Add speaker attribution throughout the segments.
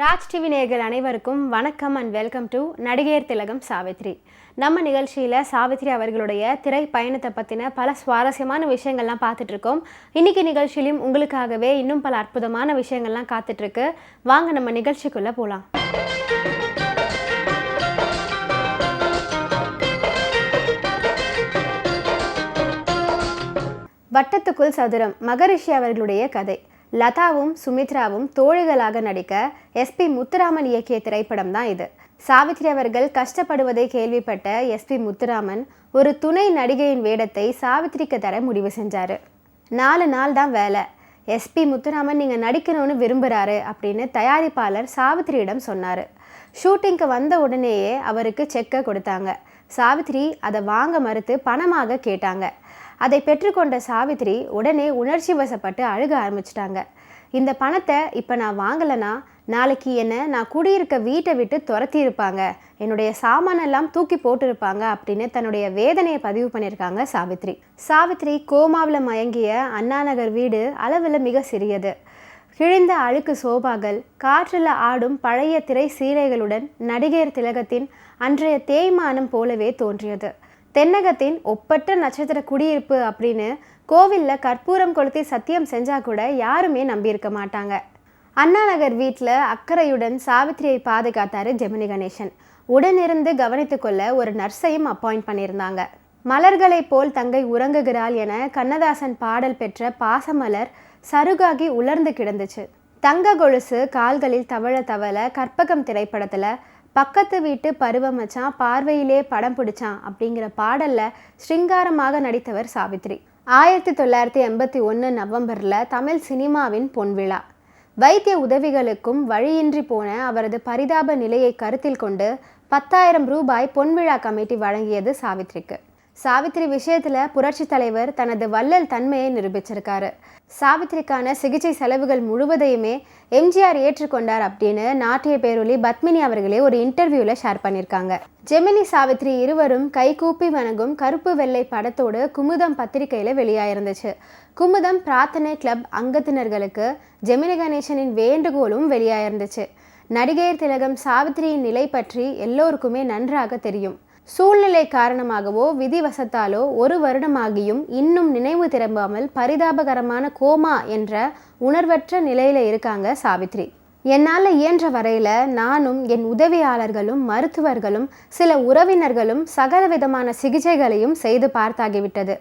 Speaker 1: Raj TV நேயர்கள் அனைவருக்கும் வணக்கம் அண்ட் வெல்கம் டு நடிகையர் திலகம் சாவித்ரி. நம்ம நிகழ்ச்சியில் சாவித்ரி அவர்களுடைய திரை பயணத்தை பற்றின பல சுவாரஸ்யமான விஷயங்கள்லாம் பார்த்துட்ருக்கோம். இன்றைக்கி நிகழ்ச்சியிலும் உங்களுக்காகவே இன்னும் பல அற்புதமான விஷயங்கள்லாம் காத்துட்ருக்கு. வாங்க நம்ம நிகழ்ச்சிக்குள்ளே போகலாம். வட்டத்துக்குள் சதுரம் மகரிஷி அவர்களுடைய கதை. லதாவும் சுமித்ராவும் தோழிகளாக நடிக்க எஸ்பி முத்துராமன் இயக்கிய திரைப்படம் தான் இது. சாவித்ரி அவர்கள் கஷ்டப்படுவதை கேள்விப்பட்ட எஸ்பி முத்துராமன் ஒரு துணை நடிகையின் வேடத்தை சாவித்ரிக்கு தர முடிவு செஞ்சார். 4 நாள் தான் வேலை. எஸ்பி முத்துராமன் நீங்கள் நடிக்கணும்னு விரும்புகிறாரு அப்படின்னு தயாரிப்பாளர் சாவித்ரியிடம் சொன்னார். ஷூட்டிங்க்கு வந்த உடனேயே அவருக்கு செக்கை கொடுத்தாங்க. சாவித்ரி அதை வாங்க மறுத்து பணமாக கேட்டாங்க. அதை பெற்றுக்கொண்ட சாவித்ரி உடனே உணர்ச்சி வசப்பட்டு அழுக ஆரம்பிச்சிட்டாங்க. இந்த பணத்தை இப்போ நான் வாங்கலைன்னா நாளைக்கு நான் குடியிருக்க வீட்டை விட்டு துரத்தி இருப்பாங்க, என்னுடைய சாமானெல்லாம் தூக்கி போட்டிருப்பாங்க அப்படின்னு தன்னுடைய வேதனையை பதிவு பண்ணியிருக்காங்க சாவித்ரி. சாவித்ரி கோமாவில் மயங்கிய அண்ணா நகர் வீடு அளவில் மிக சிறியது. கிழிந்த அழுக்கு சோபாக்கள், காற்றில் ஆடும் பழைய திரை சீலைகளுடன் நடிகையர் திலகத்தின் அன்றைய தேய்மானம் போலவே தோன்றியது. தென்னகத்தின் ஒப்பற்ற நட்சத்திர குடியிருப்பு அப்படின்னு கோவிலில் கற்பூரம் கொளுத்தி சத்தியம் செஞ்சால் கூட யாருமே நம்பியிருக்க மாட்டாங்க. அண்ணா நகர் வீட்டில் அக்கறையுடன் சாவித்ரியை பாதுகாத்தார் ஜெமினி கணேசன். உடனிருந்து கவனித்து கொள்ள ஒரு நர்ஸையும் அப்பாயிண்ட் பண்ணியிருந்தாங்க. மலர்களைப் போல் தங்கை உறங்குகிறாள் என கண்ணதாசன் பாடல் பெற்ற பாசமலர் சருகாகி உலர்ந்து கிடந்துச்சு. தங்க கொலுசு கால்களில் தவழ தவள கற்பகம் திரைப்படத்தில் பக்கத்து வீட்டு பருவமச்சான் பார்வையிலே படம் பிடிச்சான் அப்படிங்கிற பாடலில் ஸ்ருங்காரமாக நடித்தவர் சாவித்ரி. 1981 நவம்பரில் தமிழ் சினிமாவின் பொன்விழா. வைத்திய உதவிகளுக்கும் வழியின்றி போன அவரது பரிதாப நிலையை கருத்தில் கொண்டு 10,000 ரூபாய் பொன்விழா கமிட்டி வழங்கியது சாவித்ரிக்கு. சாவித்ரி விஷயத்தில் புரட்சி தலைவர் தனது வள்ளல் தன்மையை நிரூபிச்சிருக்காரு. சாவித்ரிக்கான சிகிச்சை செலவுகள் முழுவதையுமே எம்ஜிஆர் ஏற்றுக்கொண்டார் அப்படின்னு நாட்டிய பேரொலி பத்மினி அவர்களே ஒரு இன்டர்வியூவில் ஷேர் பண்ணியிருக்காங்க. ஜெமினி சாவித்ரி இருவரும் கைகூப்பி வணங்கும் கருப்பு வெள்ளை படத்தோடு குமுதம் பத்திரிகையில் வெளியாயிருந்துச்சு. குமுதம் பிரார்த்தனை கிளப் அங்கத்தினர்களுக்கு ஜெமினி கணேசனின் வேண்டுகோளும் வெளியாயிருந்துச்சு. நடிகையர் திலகம் சாவித்ரியின் நிலை பற்றி எல்லோருக்குமே நன்றாக தெரியும். சூழ்நிலை காரணமாகவோ விதிவசத்தாலோ 1 வருடமாகியும் இன்னும் நினைவு திரும்பாமல் பரிதாபகரமான கோமா என்ற உணர்வற்ற நிலையில் இருக்காங்க சாவித்ரி. என்னால் இயன்ற வரையில் நானும் என் உதவியாளர்களும் மருத்துவர்களும் சில உறவினர்களும் சகல விதமான சிகிச்சைகளையும் செய்து பார்த்தாகிவிட்டது.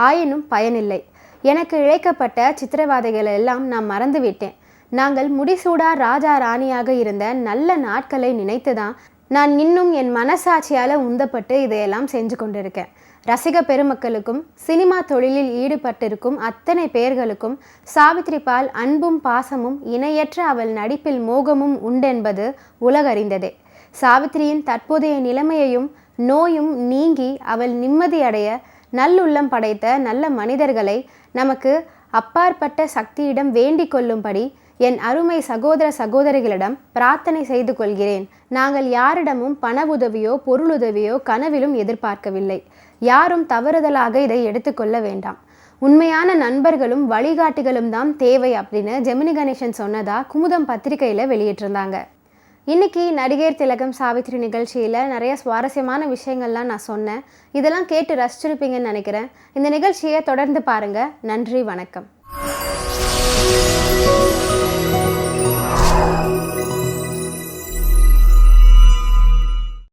Speaker 1: ஆயினும் பயனில்லை. எனக்கு இழைக்கப்பட்ட சித்திரவாதைகள் எல்லாம் நான் மறந்துவிட்டேன். நாங்கள் முடிசூடா ராஜா ராணியாக இருந்த நல்ல நாட்களை நினைத்துதான் நான் இன்னும் என் மனசாட்சியால் உந்தப்பட்டு இதையெல்லாம் செஞ்சு கொண்டிருக்கேன். ரசிக பெருமக்களுக்கும் சினிமா தொழிலில் ஈடுபட்டிருக்கும் அத்தனை பேர்களுக்கும் சாவித்ரி பால் அன்பும் பாசமும் இணையற்ற அவள் நடிப்பில் மோகமும் உண்டென்பது உலகறிந்ததே. சாவித்ரியின் தற்போதைய நிலைமையையும் நோயும் நீங்கி அவள் நிம்மதியடைய நல்லுள்ளம் படைத்த நல்ல மனிதர்களை நமக்கு அப்பாற்பட்ட சக்தியிடம் வேண்டிக் கொள்ளும்படி என் அருமை சகோதர சகோதரிகளிடம் பிரார்த்தனை செய்து கொள்கிறேன். நாங்கள் யாரிடமும் பண உதவியோ பொருளுதவியோ கனவிலும் எதிர்பார்க்கவில்லை. யாரும் தவறுதலாக இதை எடுத்துக்கொள்ள வேண்டாம். உண்மையான நண்பர்களும் வழிகாட்டிகளும் தான் தேவை அப்படின்னு ஜெமினி கணேசன் சொன்னதா குமுதம் பத்திரிகையில் வெளியிட்டிருந்தாங்க. இன்னைக்கு நடிகையர் திலகம் சாவித்ரி நிகழ்ச்சியில் நிறைய சுவாரஸ்யமான விஷயங்கள்லாம் நான் சொன்னேன். இதெல்லாம் கேட்டு ரசிச்சிருப்பீங்கன்னு நினைக்கிறேன். இந்த நிகழ்ச்சியை தொடர்ந்து பாருங்கள். நன்றி, வணக்கம்.